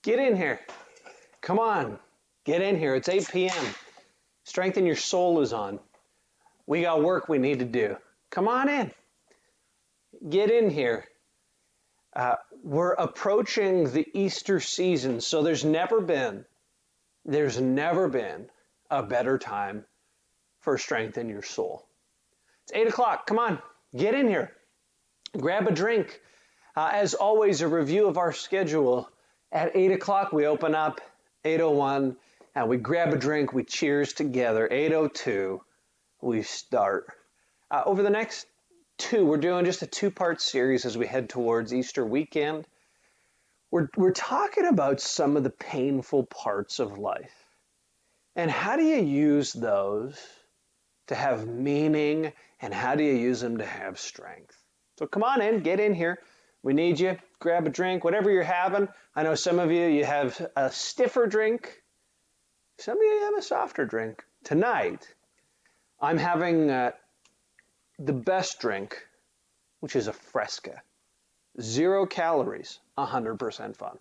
Get in here. Come on. Get in here. It's 8 p.m. Strengthen Your Soul is on. We got work we need to do. Come on in. Get in here. We're approaching the Easter season, so there's never been a better time for Strengthen Your Soul. It's 8 o'clock. Come on. Get in here. Grab a drink. As always, a review of our schedule. At 8 o'clock, we open up. 8:01, and we grab a drink. We cheers together. 8:02, we start. Over the next we're doing just a two-part series as we head towards Easter weekend. We're talking about some of the painful parts of life. And how do you use those to have meaning, and how do you use them to have strength? So come on in, get in here. We need you. Grab a drink, whatever you're having. I know some of you have a stiffer drink. Some of you have a softer drink. Tonight, I'm having the best drink, which is a Fresca. 0 calories, 100% fun.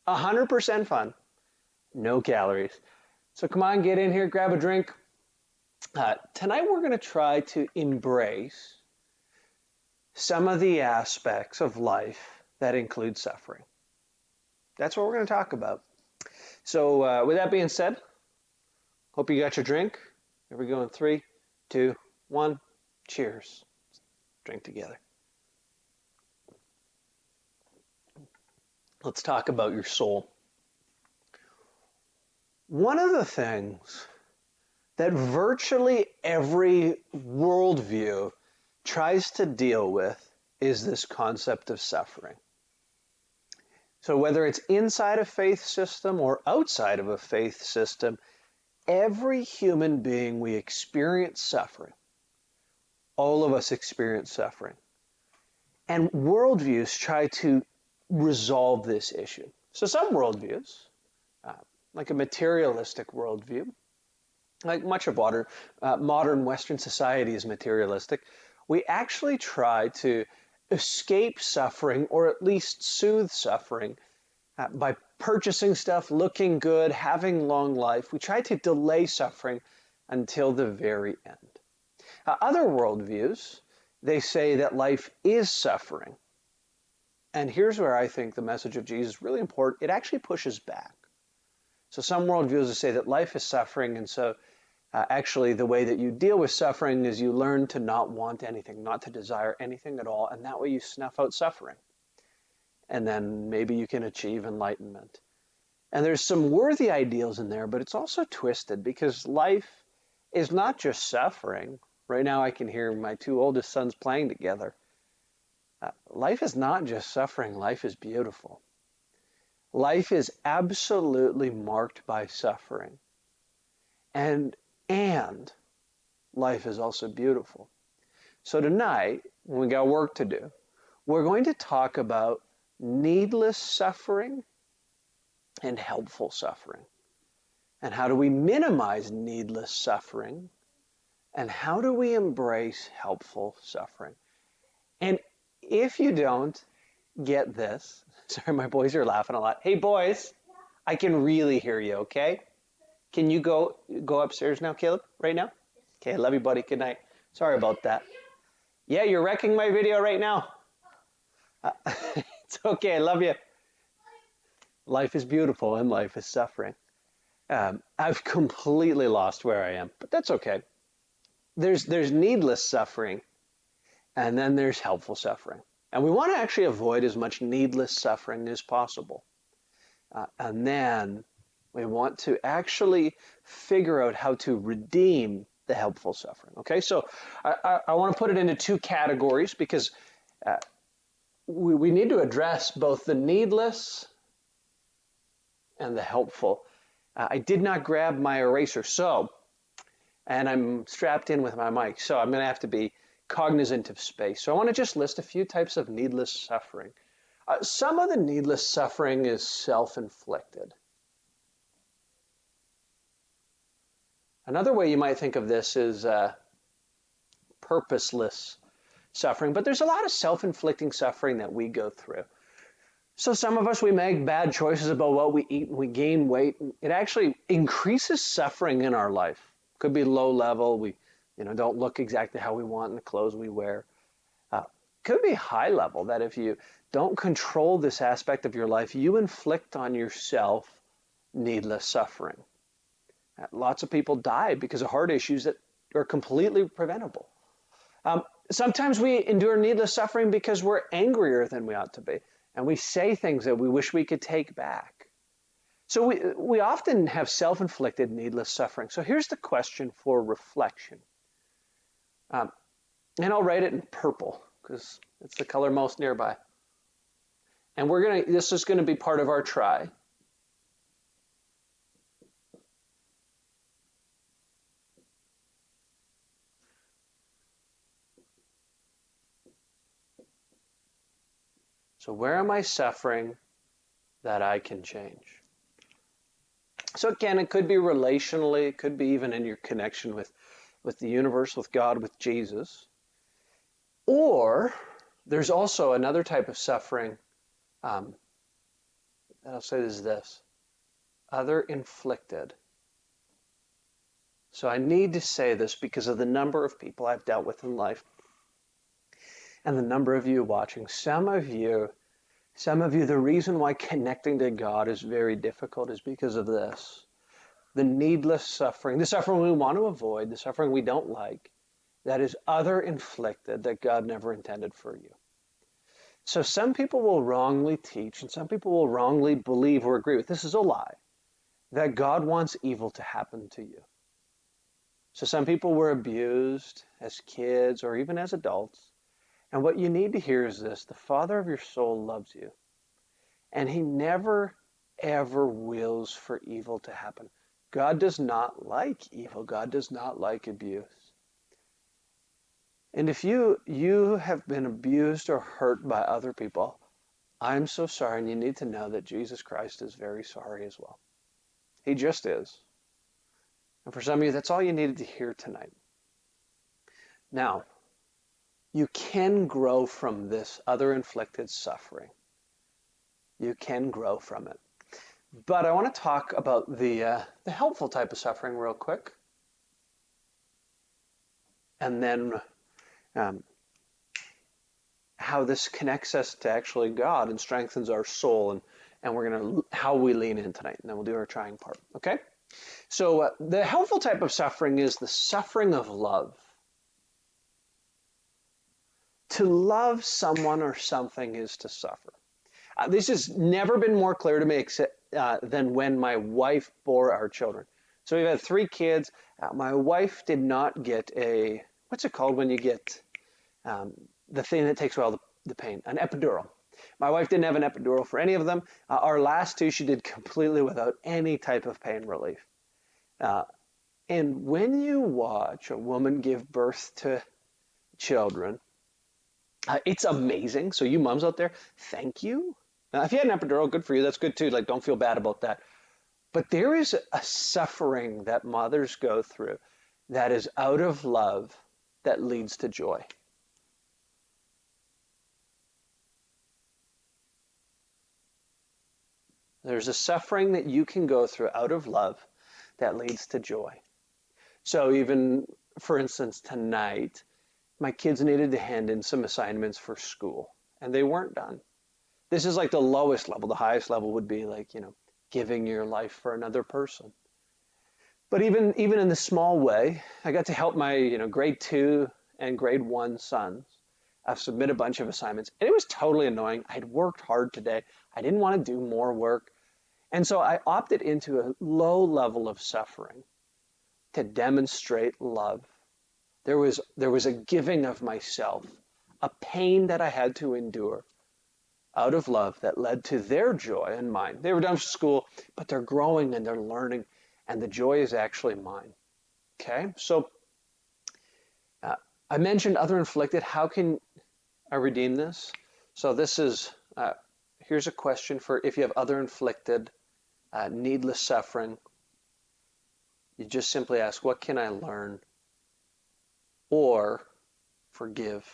100% fun, no calories. So come on, get in here, grab a drink. Tonight we're going to try to embrace some of the aspects of life that include suffering. That's what we're going to talk about. So with that being said, hope you got your drink. Here we go in 3, 2, 1. Cheers. Drink together. Let's talk about your soul. One of the things that virtually every worldview tries to deal with is this concept of suffering. So whether it's inside a faith system or outside of a faith system, every human being, we experience suffering. All of us experience suffering. And worldviews try to resolve this issue. So some worldviews, like a materialistic worldview, like much of modern Western society is materialistic, we actually try to escape suffering or at least soothe suffering by purchasing stuff, looking good, having long life. We try to delay suffering until the very end. Other worldviews, they say that life is suffering. And here's where I think the message of Jesus is really important. It actually pushes back. So some worldviews say that life is suffering, and so actually, the way that you deal with suffering is you learn to not want anything, not to desire anything at all, and that way you snuff out suffering. And then maybe you can achieve enlightenment. And there's some worthy ideals in there, but it's also twisted because life is not just suffering. Right now I can hear my 2 oldest sons playing together. Life is not just suffering, life is beautiful. Life is absolutely marked by suffering. And life is also beautiful. So tonight, when we got work to do, we're going to talk about needless suffering and helpful suffering. And how do we minimize needless suffering? And how do we embrace helpful suffering? And if you don't get this, sorry, my boys are laughing a lot. Hey, boys, I can really hear you, okay? Can you go upstairs now, Caleb, right now? Okay, I love you, buddy. Good night. Sorry about that. Yeah, you're wrecking my video right now. It's okay. I love you. Life is beautiful and life is suffering. I've completely lost where I am, but that's okay. There's needless suffering, and then there's helpful suffering. And we want to actually avoid as much needless suffering as possible. And then we want to actually figure out how to redeem the helpful suffering. Okay, so I want to put it into 2 categories because we need to address both the needless and the helpful. I did not grab my eraser, and I'm strapped in with my mic, so I'm going to have to be cognizant of space. So I want to just list a few types of needless suffering. Some of the needless suffering is self-inflicted. Another way you might think of this is purposeless suffering, but there's a lot of self-inflicting suffering that we go through. So some of us, we make bad choices about what we eat and we gain weight. It actually increases suffering in our life. Could be low level. We, don't look exactly how we want in the clothes we wear. Uh, could be high level, that if you don't control this aspect of your life, you inflict on yourself needless suffering. Lots of people die because of heart issues that are completely preventable. Sometimes we endure needless suffering because we're angrier than we ought to be, and we say things that we wish we could take back. So we often have self-inflicted needless suffering. So here's the question for reflection. And I'll write it in purple because it's the color most nearby. And this is going to be part of our try. So where am I suffering that I can change? So again, it could be relationally, it could be even in your connection with the universe, with God, with Jesus. Or there's also another type of suffering, that I'll say is this, other inflicted. So I need to say this because of the number of people I've dealt with in life and the number of you watching. Some of you, the reason why connecting to God is very difficult is because of this. The needless suffering, the suffering we want to avoid, the suffering we don't like, that is other inflicted that God never intended for you. So some people will wrongly teach and some people will wrongly believe or agree with, this is a lie, that God wants evil to happen to you. So some people were abused as kids or even as adults. And what you need to hear is this: the Father of your soul loves you. And he never, ever wills for evil to happen. God does not like evil. God does not like abuse. And if you have been abused or hurt by other people, I'm so sorry, and you need to know that Jesus Christ is very sorry as well. He just is. And for some of you, that's all you needed to hear tonight. Now, you can grow from this other inflicted suffering. You can grow from it. But I want to talk about the helpful type of suffering real quick. And then how this connects us to actually God and strengthens our soul. And we're going to, how we lean in tonight. And then we'll do our trying part. Okay? So the helpful type of suffering is the suffering of love. To love someone or something is to suffer. This has never been more clear to me than when my wife bore our children. So we've had 3 kids. My wife did not get what's it called when you get the thing that takes away all the pain? An epidural. My wife didn't have an epidural for any of them. Our last 2 she did completely without any type of pain relief. And when you watch a woman give birth to children, it's amazing. So you moms out there, thank you. Now, if you had an epidural, good for you. That's good too. Like, don't feel bad about that. But there is a suffering that mothers go through that is out of love that leads to joy. There's a suffering that you can go through out of love that leads to joy. So even, for instance, tonight, my kids needed to hand in some assignments for school, and they weren't done. This is like the lowest level. The highest level would be like, giving your life for another person. But even in the small way, I got to help my, grade 2 and grade 1 sons submit a bunch of assignments. And it was totally annoying. I'd worked hard today. I didn't want to do more work. And so I opted into a low level of suffering to demonstrate love. There was a giving of myself, a pain that I had to endure out of love that led to their joy and mine. They were done with school, but they're growing and they're learning, and the joy is actually mine. Okay, so I mentioned other inflicted. How can I redeem this? So this is, here's a question for if you have other inflicted, needless suffering. You just simply ask, what can I learn or forgive?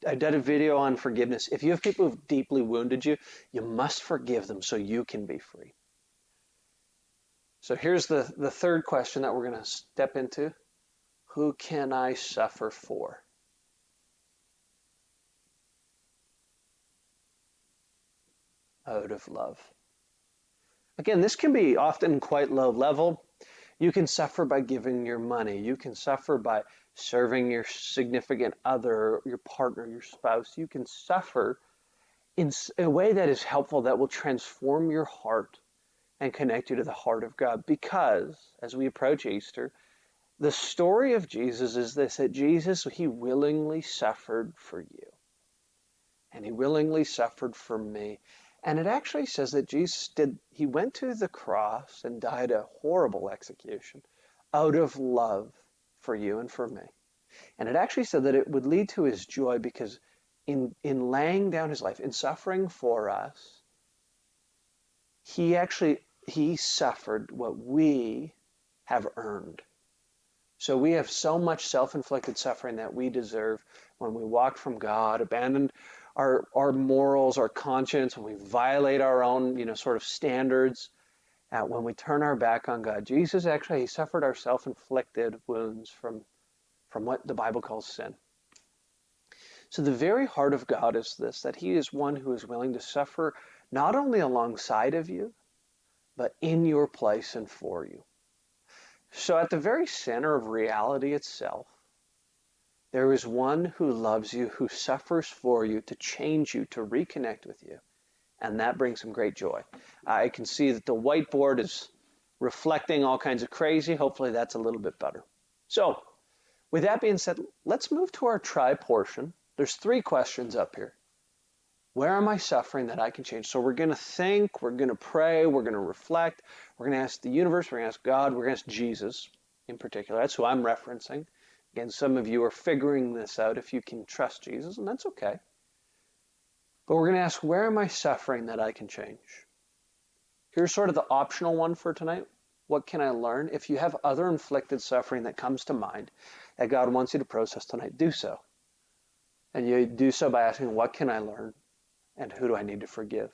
I did a video on forgiveness. If you have people who've deeply wounded you, you must forgive them so you can be free. So here's the third question that we're going to step into. Who can I suffer for? Out of love. Again, this can be often quite low level. You can suffer by giving your money. You can suffer by serving your significant other, your partner, your spouse. You can suffer in a way that is helpful, that will transform your heart and connect you to the heart of God. Because as we approach Easter, the story of Jesus is this, that Jesus, he willingly suffered for you. And he willingly suffered for me. And it actually says that he went to the cross and died a horrible execution out of love for you and for me. And it actually said that it would lead to his joy, because in laying down his life, in suffering for us, he suffered what we have earned. So we have so much self-inflicted suffering that we deserve when we walk from God, abandoned our morals, our conscience, when we violate our own, sort of standards, when we turn our back on God. Jesus actually, he suffered our self-inflicted wounds from what the Bible calls sin. So the very heart of God is this, that he is one who is willing to suffer not only alongside of you, but in your place and for you. So at the very center of reality itself, there is one who loves you, who suffers for you, to change you, to reconnect with you. And that brings him great joy. I can see that the whiteboard is reflecting all kinds of crazy. Hopefully that's a little bit better. So with that being said, let's move to our try portion. There's 3 questions up here. Where am I suffering that I can change? So we're going to think, we're going to pray, we're going to reflect, we're going to ask the universe, we're going to ask God, we're going to ask Jesus in particular. That's who I'm referencing. Again, some of you are figuring this out if you can trust Jesus, and that's okay. But we're going to ask, where am I suffering that I can change? Here's sort of the optional one for tonight. What can I learn? If you have other inflicted suffering that comes to mind that God wants you to process tonight, do so. And you do so by asking, what can I learn? And who do I need to forgive?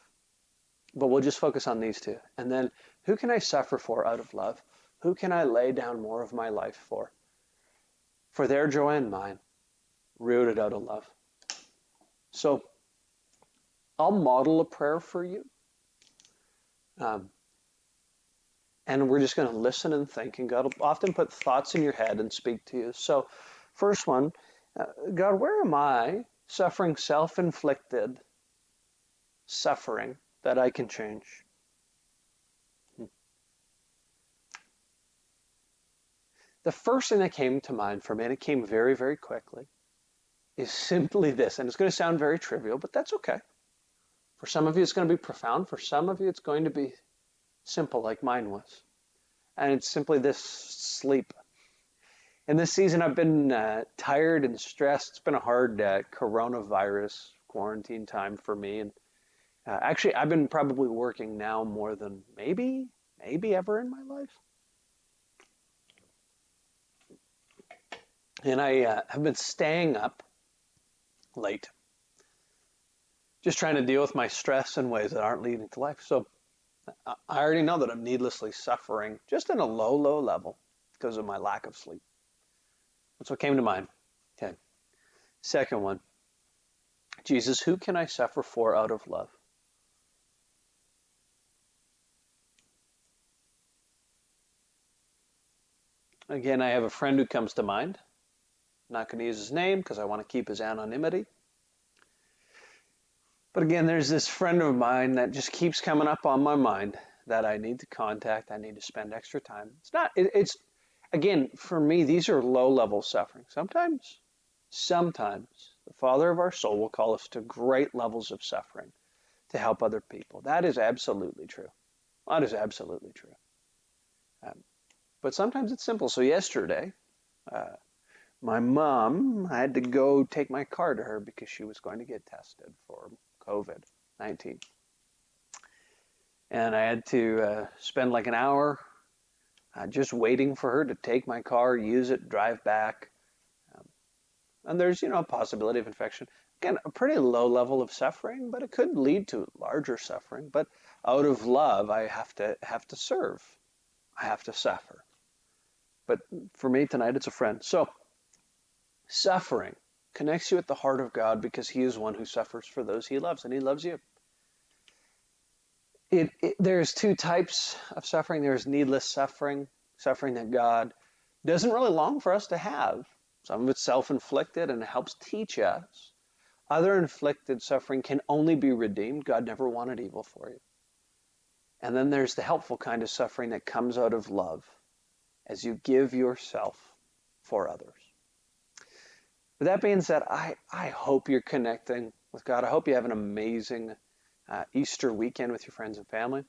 But we'll just focus on these 2. And then, who can I suffer for out of love? Who can I lay down more of my life for? For their joy and mine, rooted out of love. So, I'll model a prayer for you. And we're just going to listen and think. And God will often put thoughts in your head and speak to you. So, first one, God, where am I suffering self-inflicted suffering that I can change? The first thing that came to mind for me, and it came very, very quickly, is simply this. And it's going to sound very trivial, but that's okay. For some of you, it's going to be profound. For some of you, it's going to be simple, like mine was. And it's simply this: sleep. In this season, I've been tired and stressed. It's been a hard coronavirus quarantine time for me. And actually, I've been probably working now more than maybe ever in my life. And I have been staying up late, just trying to deal with my stress in ways that aren't leading to life. So I already know that I'm needlessly suffering, just in a low level, because of my lack of sleep. That's what came to mind. Okay. Second one, Jesus, who can I suffer for out of love? Again, I have a friend who comes to mind. I'm not going to use his name because I want to keep his anonymity. But again, there's this friend of mine that just keeps coming up on my mind that I need to contact. I need to spend extra time. It's again, for me, these are low-level suffering. Sometimes the Father of our soul will call us to great levels of suffering to help other people. That is absolutely true. That is absolutely true. But sometimes it's simple. So yesterday, my mom, I had to go take my car to her because she was going to get tested for COVID-19. And I had to spend like an hour just waiting for her to take my car, use it, drive back. And there's, a possibility of infection. Again, a pretty low level of suffering, but it could lead to larger suffering. But out of love, I have to serve. I have to suffer. But for me tonight, it's a friend. So suffering connects you at the heart of God because he is one who suffers for those he loves, and he loves you. There's two types of suffering. There's needless suffering, suffering that God doesn't really long for us to have. Some of it's self-inflicted and it helps teach us. Other inflicted suffering can only be redeemed. God never wanted evil for you. And then there's the helpful kind of suffering that comes out of love as you give yourself for others. With that being said, I hope you're connecting with God. I hope you have an amazing Easter weekend with your friends and family.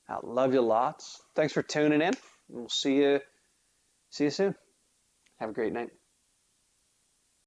I love you lots. Thanks for tuning in. We'll see you soon. Have a great night.